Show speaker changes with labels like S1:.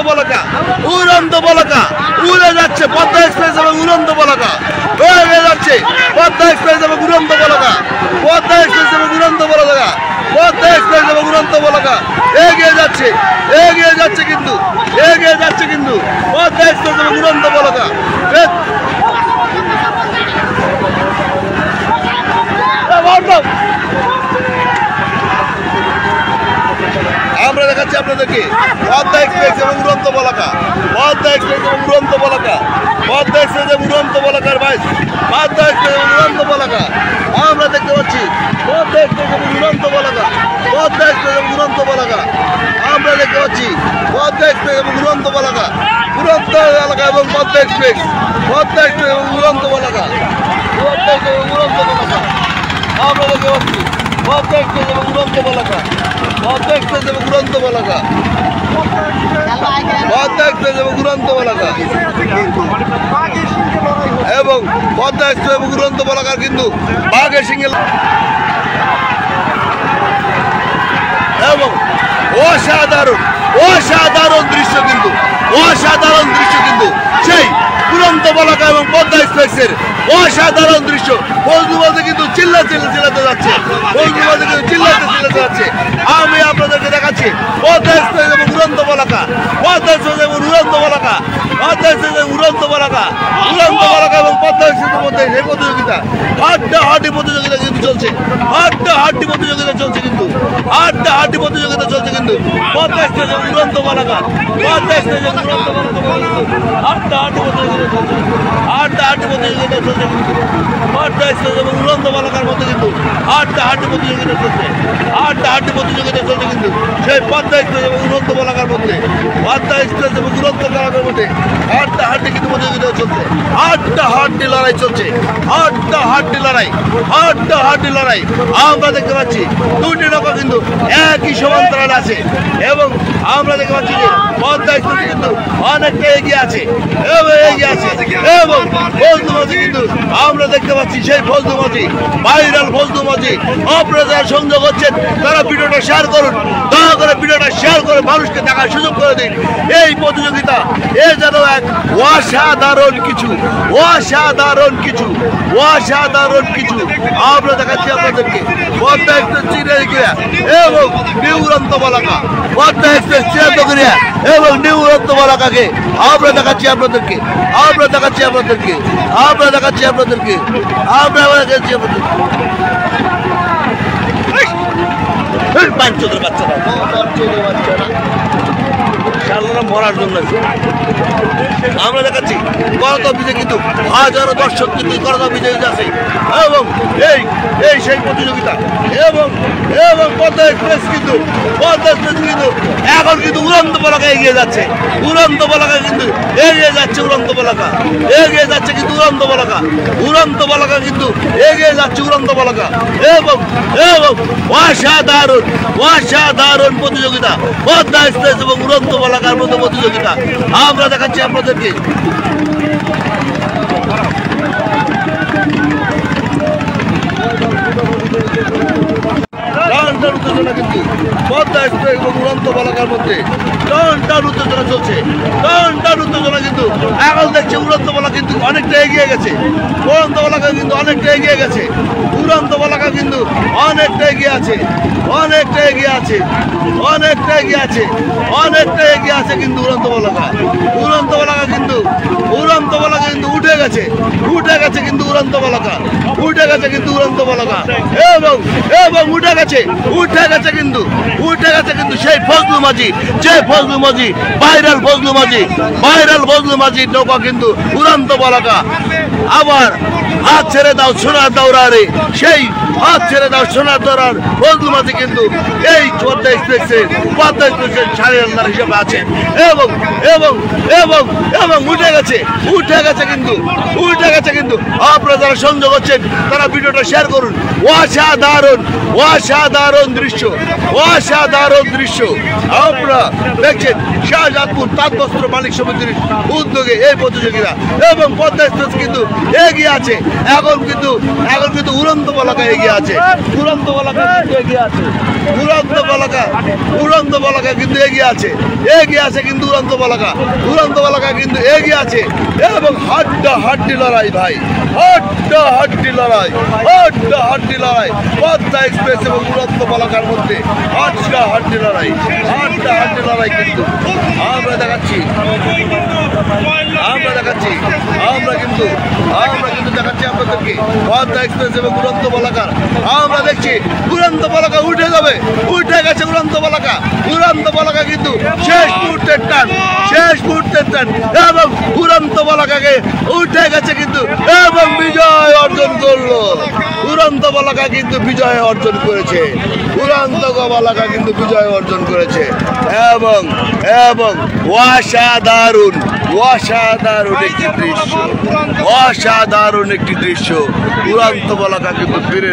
S1: বলাকা উড়ে যাচ্ছে পদ্মা এক্সপ্রেস এবং উড়ন্ত বলাকা হয়ে যাচ্ছে পদ্মা এক্সপ্রেস এবং উড়ন্ত বলাকা পদ্মা এক্সপ্রেস এবং উড়ন্ত বলাকা পদ্মা এক্সপ্রেস এবং উড়ন্ত বলাকা এগিয়ে যাচ্ছে কিন্তু পদ্মা এক্সপ্রেস এবং উড়ন্ত বলাকা আমরা দেখাচ্ছি আপনাদেরকে পদ্মা এক্সপ্রেস এবং উড়ন্ত বলাকা পদ্মা এক্সপ্রেস এবং উড়ন্ত বলাকা পদ্মা এক্সপ্রেস এবং উড়ন্ত বলাকার বাইস পদ্মা এক্সপ্রেস এবং উড়ন্ত বলাকা আমরা দেখতে পাচ্ছি পদ্মা এক্সপ্রেস এবং উড়ন্ত বলাকা পদ্মা এক্সপ্রেস এবং উড়ন্ত বলাকা আমরা দেখতে পাচ্ছি পদ্মা এক্সপ্রেস এবং উড়ন্ত বলাকা উড়ন্ত এলাকা এবং পদ্মা এক্সপ্রেস এবং উড়ন্ত বলাকা পদ্মা এক্সপ্রেস এবং উড়ন্ত বলাকা আমরা দেখতে পাচ্ছি পদ্মা এক্সপ্রেস এবং উড়ন্ত বলাকা পদ্মা এক্সপ্রেস এবং উড়ন্ত বলাকা পদ্মা এক্সপ্রেস এবং উড়ন্ত বলাকা এবং পদ্মা এক্সপ্রেস এবং উড়ন্ত বলাকার কিন্তু বাঘের সিংহে এবং অসাধারণ দৃশ্য কিন্তু সেই উড়ন্ত বলাকা এবং পদ্মা এক্সপ্রেসের অসাধারণ দৃশ্য ফজলুবাদে কিন্তু চিল্লাতে যাচ্ছে আমি আপনাদেরকে দেখাচ্ছি পদ্মা এক্সপ্রেস এবং উড়ন্ত বলাকা পদ্মা এক্সপ্রেস এবং উড়ন্ত বলাকা এবং পদ্মা এক্সপ্রেসের মধ্যে এই প্রতিযোগিতা হাড্ডাহাড্ডি প্রতিযোগিতা কিন্তু চলছে পদ্মা এক্সপ্রেস এবং উড়ন্ত বলাকা হাড্ডাহাড্ডি প্রতিযোগিতা চলছে পদ্মা এক্সপ্রেস এবং উড়ন্ত বলাকার মধ্যে কিন্তু হাড্ডাহাড্ডি প্রতিযোগিতা চলছে কিন্তু সেই পদ্মা এক্সপ্রেস এবং উড়ন্ত বলাকার মধ্যে হাড্ডাহাড্ডি কিন্তু প্রতিযোগিতা চলছে হাড্ডাহাড্ডি লড়াই আমরা দেখতে পাচ্ছি দুটি নৌকা কিন্তু একই সমান্তরাল আছে এবং আমরা দেখতে পাচ্ছি যে পদ্মা এক্সপ্রেস কিন্তু অনেকটা এগিয়ে আছে এবং ফজলুমাঝি কিন্তু আমরা দেখতে পাচ্ছি সেই ফজলুমাঝি ভাইরাল ফজলুমাঝি আপনারা যারা সংযোগ হচ্ছেন তারা ভিডিওটা শেয়ার করুন দয়া করে ভিডিওটা শেয়ার করে মানুষকে দেখার সুযোগ করে দিন এই প্রতিযোগিতা এ যেন এক অসাধারণ কিছু আমরা দেখাচ্ছি আপনাদেরকে পদ্মা এক্সপ্রেস চিরাইগিরা এবং নিউ উড়ন্ত বলাকা পদ্মা এক্সপ্রেস চিরাইগিরা এবং নিউ উড়ন্ত বলাকাকে আমরা দেখাচ্ছি আপনাদেরকে বাচ্চারা মরার জন্য আমরা দেখাচ্ছি করতা বিজয় কিন্তু হাজারো দর্শক কিন্তু করতা বিজয় আছে এবং এই সেই প্রতিযোগিতা এবং পদ্মা এক্সপ্রেস কিন্তু এখন কিন্তু উড়ন্ত বলাকা এগিয়ে যাচ্ছে উড়ন্ত বলাকা কিন্তু এগিয়ে যাচ্ছে উড়ন্ত বলাকা কিন্তু উড়ন্ত বলাকা এবং অসাধারণ প্রতিযোগিতা পদ্মা এক্সপ্রেস এবং উড়ন্ত বলাকার মধ্যে প্রতিযোগিতা আমরা দেখাচ্ছি আপনাদেরকে উত্তেজনা কিন্তু পদ্মা এক্সপ্রেস এবং উড়ন্ত বলাকার মধ্যে টান উত্তেজনা চলছে কিন্তু এখন দেখছে উড়ন্ত বলা কিন্তু অনেকটা এগিয়ে গেছে উড়ন্ত বলাকা কিন্তু অনেকটা এগিয়ে আছে কিন্তু উড়ন্ত বলাকা কিন্তু উঠে গেছে কিন্তু উড়ন্ত বলাকা এবং উঠে গেছে কিন্তু সেই ফজলুমাঝি ভাইরাল ফজলুমাঝি নৌকা কিন্তু উড়ন্ত বলাকা আবার হাত ছেড়ে দাও সোনার দৌড়ারে সেই হাত ছেড়ে দাও সোনার দৌড়ার ফজলুমাঝি কিন্তু এই পদ্মা এক্সপ্রেসের সারিয়াল হিসেবে আছে এবং উঠে গেছে কিন্তু উল্টে গেছে কিন্তু আপনারা যারা সংযোগ হচ্ছেন তারা ভিডিওটা শেয়ার করুন। অসাধারণ অসাধারণ দৃশ্য, অসাধারণ দৃশ্য আপনারা দেখছেন শাহজাদপুর তাঁত বস্ত্র মালিক সমিতির উদ্যোগে এই প্রতিযোগিতা এবং পদ্মা এক্সপ্রেস কিন্তু এগিয়ে আছে। এখন কিন্তু উড়ন্ত পলাকা এগিয়ে আছে, উড়ন্ত পলাকা কিন্তু এগিয়ে আছে, উড়ন্ত পলাকা কিন্তু এগিয়ে আছে কিন্তু উড়ন্ত পলাকা কিন্তু এগিয়ে আছে এবং হাড্ডাহাড্ডি লড়াই ভাই, হাড্ডাহাড্ডি লড়াই পদ্মা এক্সপ্রেস এবং উড়ন্ত পলাকার মধ্যে হাড্ডাহাড্ডি লড়াই কিন্তু আমরা দেখাচ্ছি আমরা কিন্তু দেখাচ্ছি আপনাদেরকে পদ্মা এক্সপ্রেস এবং উড়ন্ত পলাকার। আমরা দেখছি উড়ন্ত পলাকা উঠে যাবে, উঠে গেছে উড়ন্ত পলাকা কিন্তু শেষ মুহূর্তের টান এবং উড়ন্ত পলাকাকে উঠে গেছে কিন্তু এবং বিজয় অর্জন করলো। উড়ন্ত পলাকা কিন্তু বিজয় অর্জন করেছে, উড়ন্ত পলাকা কিন্তু বিজয় অর্জন করেছে এবং অসাধারণ একটি দৃশ্য উড়ন্ত পলাকা কিন্তু ফিরে